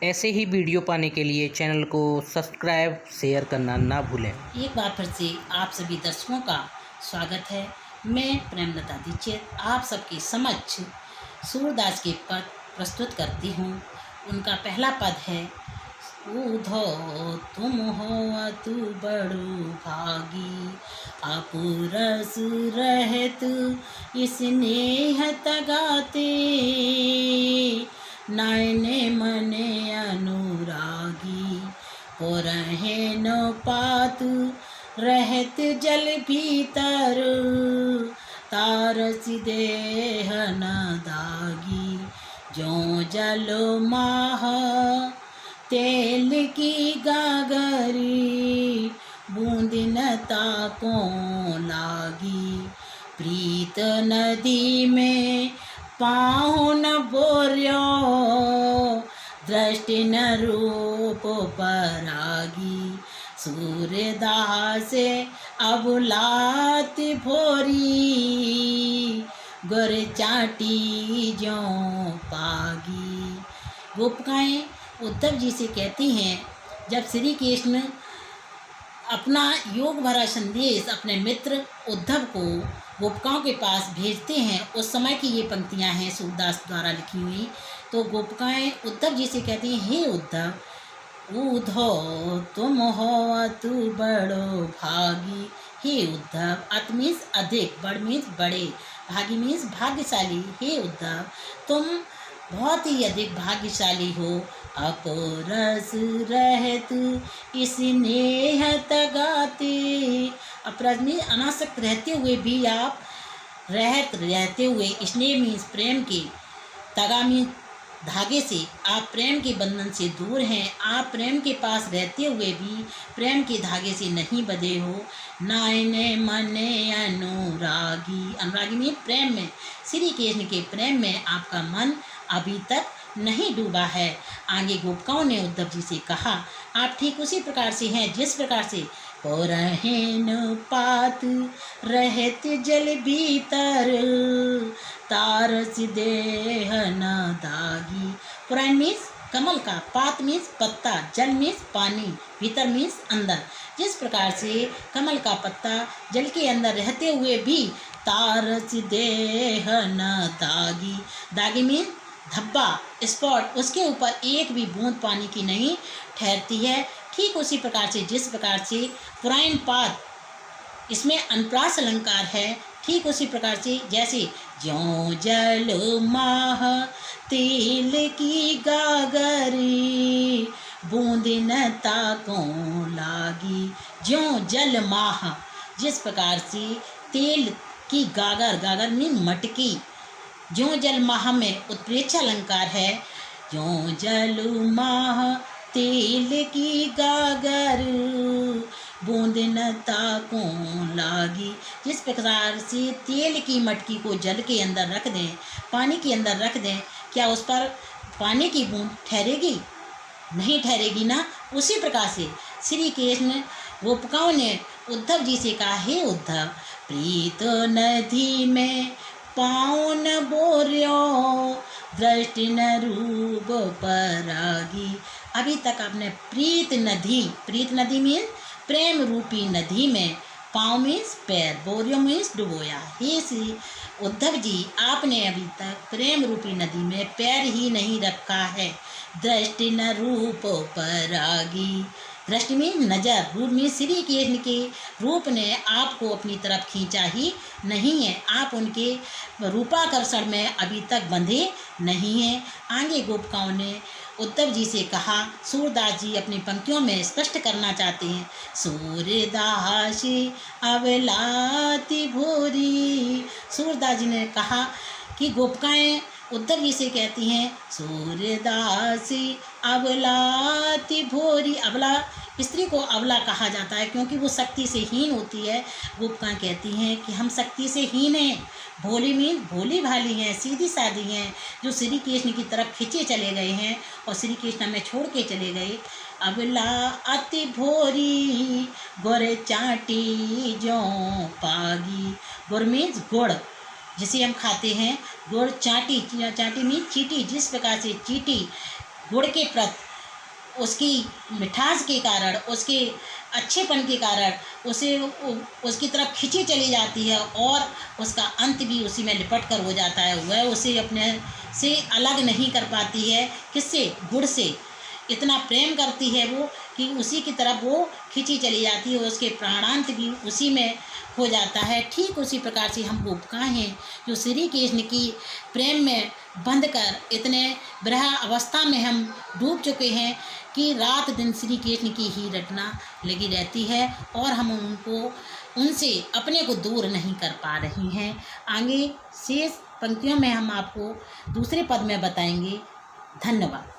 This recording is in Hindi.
ऐसे ही वीडियो पाने के लिए चैनल को सब्सक्राइब शेयर करना ना भूलें। एक बार फिर से आप सभी दर्शकों का स्वागत है। मैं प्रेमलता दीक्षित आप सबके समक्ष सूरदास के पद प्रस्तुत करती हूँ। उनका पहला पद है, उधो तुम हो तू बड़ो भागी, अपुरस रहत स्नेह तगाते, नयने मने अनुरागी, पुरहे न पातु रहत जल भीतर, तारस देह न दागी, जो जल माह तेल की गागरी, बूंद न ताको लागी, प्रीत नदी में पाँव न बोर्यो, दृष्टि न रूप परागी, सूर्यदास अबुलात भोरी, गुर चाटी जो पागी। गोपिकाएं उद्धव जी से कहती हैं, जब श्री कृष्ण अपना योग भरा संदेश अपने मित्र उद्धव को गोपिकाओं के पास भेजते हैं, उस समय की ये पंक्तियां हैं सूरदास द्वारा लिखी हुई। तो गोपिकाएं उद्धव जी से कहती हैं, हे उद्धव, उधो तुम हो तू बड़ो भागी। हे उद्धव, अत मीन्स अधिक, बड़ मीन्स बड़े, भागी मीन्स भाग्यशाली। हे उद्धव, तुम बहुत ही अधिक भाग्यशाली हो। अपरस रहत स्नेह तगाते, अपरस मीन्स अनासक्त रहते हुए भी आप रहते हुए, स्नेह मीन्स प्रेम के, तगा मीन्स धागे से, आप प्रेम के बंधन से दूर हैं। आप प्रेम के पास रहते हुए भी प्रेम के धागे से नहीं बंधे हो। नायने मने अनुरागी, अनुरागी में प्रेम में, श्री कृष्ण के प्रेम में आपका मन अभी तक नहीं डूबा है। आगे गोपिकाओं ने उद्धव जी से कहा, आप ठीक उसी प्रकार से हैं जिस प्रकार से पुरहन पात रहत जल भीतर, तारस देह न दागी। पुराण मीन्स कमल का, पात मीन्स पत्ता, जल मीन्स पानी, भीतर मीन्स अंदर। जिस प्रकार से कमल का पत्ता जल के अंदर रहते हुए भी तारस देह न दागी, दागी मीन्स धब्बा, स्पॉट, उसके ऊपर एक भी बूंद पानी की नहीं ठहरती है। ठीक उसी प्रकार से, जिस प्रकार से पुराण पात, इसमें अनुप्रास अलंकार है, ठीक उसी प्रकार से जैसे ज्यों जल माह तेल की गागरी, बूंद न ताको लागी। ज्यों जल माह, जिस प्रकार से तेल की गागर, गागर मीन मटकी, ज्यों जल माह में उत्प्रेक्षा अलंकार है। ज्यों जल माह तेल की गागर, बूंद न ताको लागी। जिस प्रकार से तेल की मटकी को जल के अंदर रख दें, पानी के अंदर रख दें, क्या उस पर पानी की बूंद ठहरेगी? नहीं ठहरेगी ना। उसी प्रकार से श्री कृष्ण गोपिकाओं ने उद्धव जी से कहा, हे उद्धव, प्रीत नदी में पाँव न बोर्यो, दृष्टि न रूप परागी। अभी तक आपने प्रीत नदी मीन्स प्रेम रूपी नदी में, पाँव मीन्स पैर, बोरियो मीन्स डुबोया। हे श्री उद्धव जी, आपने अभी तक प्रेम रूपी नदी में पैर ही नहीं रखा है। दृष्टि न रूप परागी, दृष्टि में नजर, रूप में श्री कृष्ण के रूप ने आपको अपनी तरफ खींचा ही नहीं है। आप उनके रूपाकर्षण में अभी तक बंधे नहीं हैं। आगे गोपिकाओं ने उद्धव जी से कहा, सूरदास जी अपनी पंक्तियों में स्पष्ट करना चाहते हैं, सूरदास अवलाति भूरी। सूरदास जी ने कहा कि गोपिकाएं उद्धव जी से कहती हैं, सूरदास अबलाति भोरी। अबला स्त्री को अबला कहा जाता है क्योंकि वो शक्ति से हीन होती है। गोपिकाएं कहती हैं कि हम शक्ति से हीन हैं, भोली मीन भोली भाली हैं, सीधी सादी हैं, जो श्री कृष्ण की तरफ खींचे चले गए हैं और श्री कृष्ण में छोड़ के चले गए। अबला अति भोरी गोरे चाटी जो पागी। गुड़ मीन्स गुड़ जिसे हम खाते हैं, गुड़ चाटी, चाटी मीन्स चीटी। जिस प्रकार से चीटी गुड़ के प्रति उसकी मिठास के कारण, उसके अच्छेपन के कारण उसे उसकी तरफ खिंची चली जाती है और उसका अंत भी उसी में लिपट कर हो जाता है। वह उसे अपने से अलग नहीं कर पाती है। किससे? गुड़ से। इतना प्रेम करती है वो कि उसी की तरफ वो खिंची चली जाती है, उसके प्राणांत भी उसी में हो जाता है। ठीक उसी प्रकार से हम गोपिकाएँ हैं जो श्री कृष्ण की प्रेम में बंध कर इतने विरह अवस्था में हम डूब चुके हैं कि रात दिन श्री कृष्ण की ही रटना लगी रहती है और हम उनसे अपने को दूर नहीं कर पा रही हैं। आगे शेष पंक्तियों में हम आपको दूसरे पद में बताएंगे। धन्यवाद।